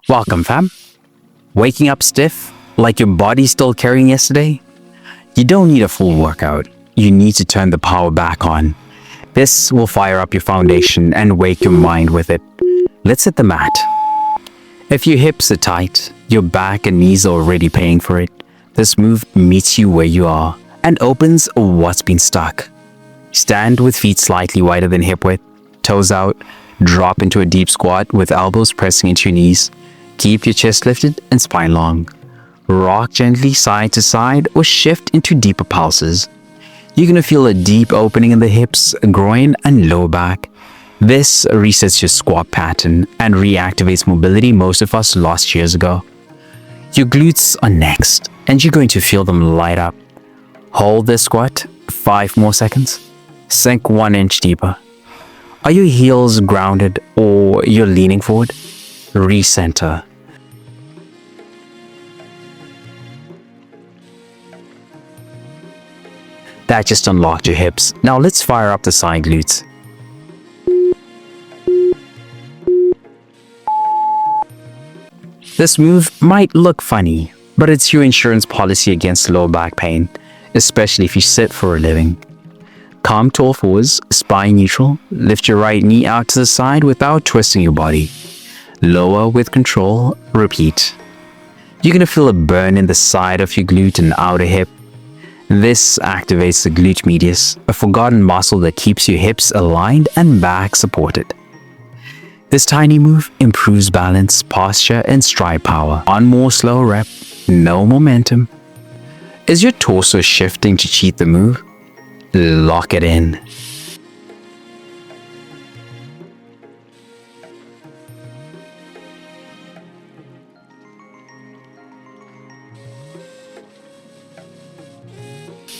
Welcome, fam. Waking up stiff, like your body's still carrying yesterday? You don't need a full workout. You need to turn the power back on. This will fire up your foundation and wake your mind with it. Let's hit the mat. If your hips are tight, your back and knees are already paying for it. This move meets you where you are and opens what's been stuck. Stand with feet slightly wider than hip width, toes out, drop into a deep squat with elbows pressing into your knees. Keep your chest lifted and spine long. Rock gently side to side or shift into deeper pulses. You're going to feel a deep opening in the hips, groin, and lower back. This resets your squat pattern and reactivates mobility most of us lost years ago. Your glutes are next, and you're going to feel them light up. Hold this squat 5 more seconds. Sink 1 inch deeper. Are your heels grounded or you're leaning forward? Recenter. That just unlocked your hips. Now let's fire up the side glutes. This move might look funny, but it's your insurance policy against lower back pain, especially if you sit for a living. Come to all fours, spine neutral, lift your right knee out to the side without twisting your body. Lower with control, repeat. You're going to feel a burn in the side of your glute and outer hip. This activates the glute medius, a forgotten muscle that keeps your hips aligned and back supported. This tiny move improves balance, posture, and stride power. One more slow rep, no momentum. Is your torso shifting to cheat the move? Lock it in.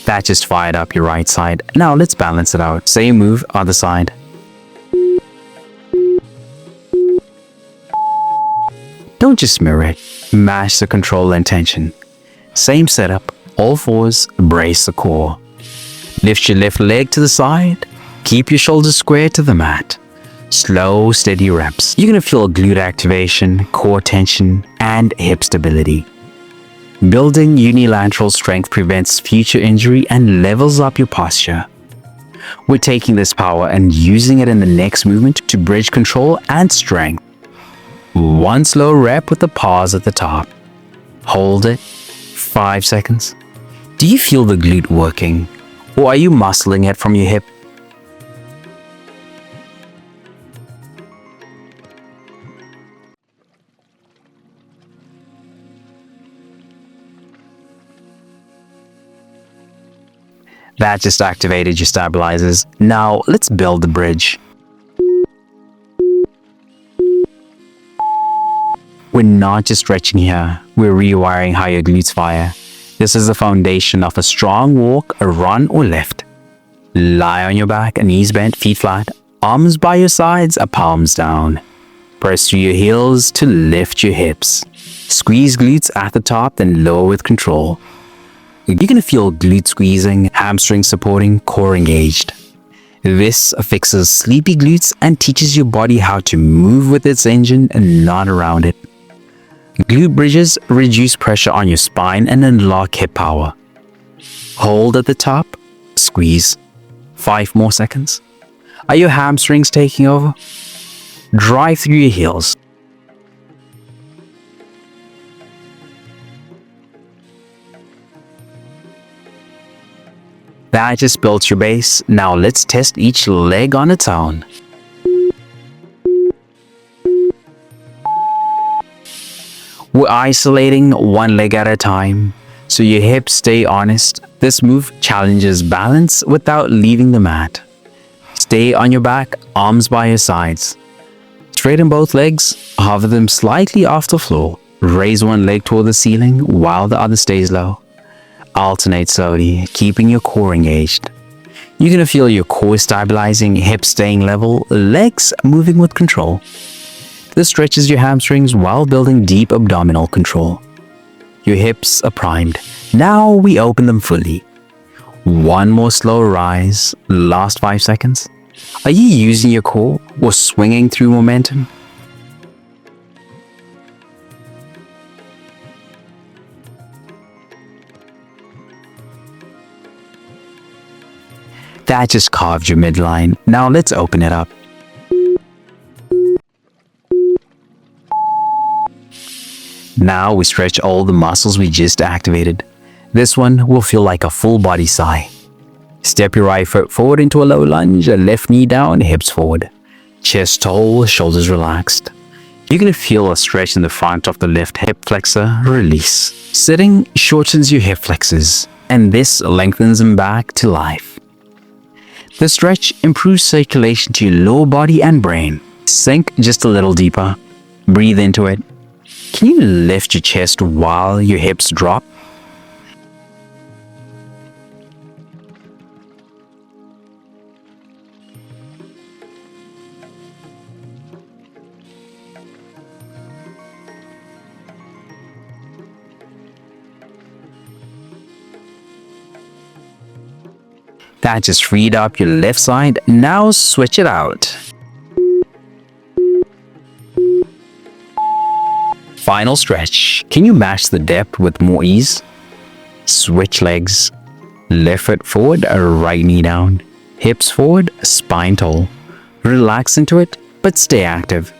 That just fired up your right side. Now let's balance it out. Same move, other side. Don't just mirror it. Match the control and tension. Same setup, all fours, brace the core. Lift your left leg to the side. Keep your shoulders square to the mat. Slow, steady reps. You're going to feel glute activation, core tension, and hip stability. Building unilateral strength prevents future injury and levels up your posture. We're taking this power and using it in the next movement to bridge control and strength. One slow rep with the pause at the top. Hold it. 5 seconds. Do you feel the glute working? Or are you muscling it from your hip? That just activated your stabilizers. Now let's build the bridge. We're not just stretching here, we're rewiring how your glutes fire. This is the foundation of a strong walk, a run, or lift. Lie on your back, knees bent, feet flat, arms by your sides, palms down. Press through your heels to lift your hips. Squeeze glutes at the top, then lower with control. You're going to feel glute squeezing, hamstring supporting, core engaged. This fixes sleepy glutes and teaches your body how to move with its engine and not around it. Glute bridges reduce pressure on your spine and unlock hip power. Hold at the top, squeeze. 5 more seconds. Are your hamstrings taking over? Drive through your heels. That just built your base. Now let's test each leg on its own. We're isolating one leg at a time, so your hips stay honest. This move challenges balance without leaving the mat. Stay on your back, arms by your sides. Straighten both legs, hover them slightly off the floor. Raise one leg toward the ceiling while the other stays low. Alternate slowly, keeping your core engaged. You're going to feel your core stabilizing, hips staying level, legs moving with control. This stretches your hamstrings while building deep abdominal control. Your hips are primed. Now we open them fully. One more slow rise, last 5 seconds. Are you using your core or swinging through momentum? That just carved your midline. Now let's open it up. Now we stretch all the muscles we just activated. This one will feel like a full body sigh. Step your right foot forward into a low lunge, left knee down, hips forward. Chest tall, shoulders relaxed. You're going to feel a stretch in the front of the left hip flexor, release. Sitting shortens your hip flexors, and this lengthens them back to life. The stretch improves circulation to your lower body and brain. Sink just a little deeper. Breathe into it. Can you lift your chest while your hips drop? That just freed up your left side. Now switch it out. Final stretch. Can you match the depth with more ease? Switch legs. Left foot forward, right knee down. Hips forward, spine tall. Relax into it, but stay active.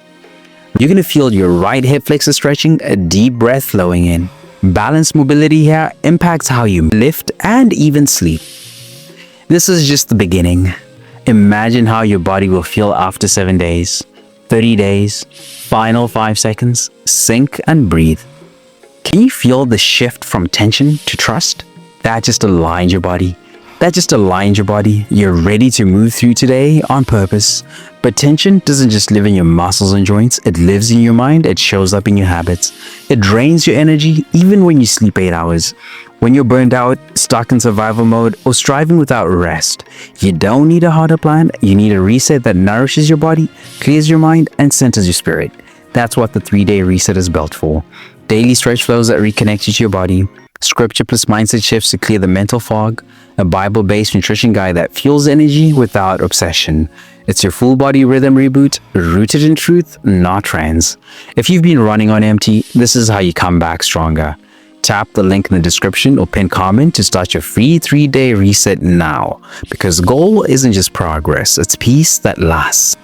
You're going to feel your right hip flexor stretching, a deep breath flowing in. Balance mobility here impacts how you lift and even sleep. This is just the beginning. Imagine how your body will feel after 7 days, 30 days, final 5 seconds, sink and breathe. Can you feel the shift from tension to trust? That just aligns your body. You're ready to move through today on purpose. But tension doesn't just live in your muscles and joints, it lives in your mind, it shows up in your habits. It drains your energy even when you sleep 8 hours. When you're burned out, stuck in survival mode, or striving without rest, you don't need a harder plan, you need a reset that nourishes your body, clears your mind, and centers your spirit. That's what the 3-day reset is built for. Daily stretch flows that reconnect you to your body, scripture plus mindset shifts to clear the mental fog, a Bible-based nutrition guide that fuels energy without obsession. It's your full body rhythm reboot, rooted in truth, not trends. If you've been running on empty, this is how you come back stronger. Tap the link in the description or pin comment to start your free 3-day reset now. Because goal isn't just progress, it's peace that lasts.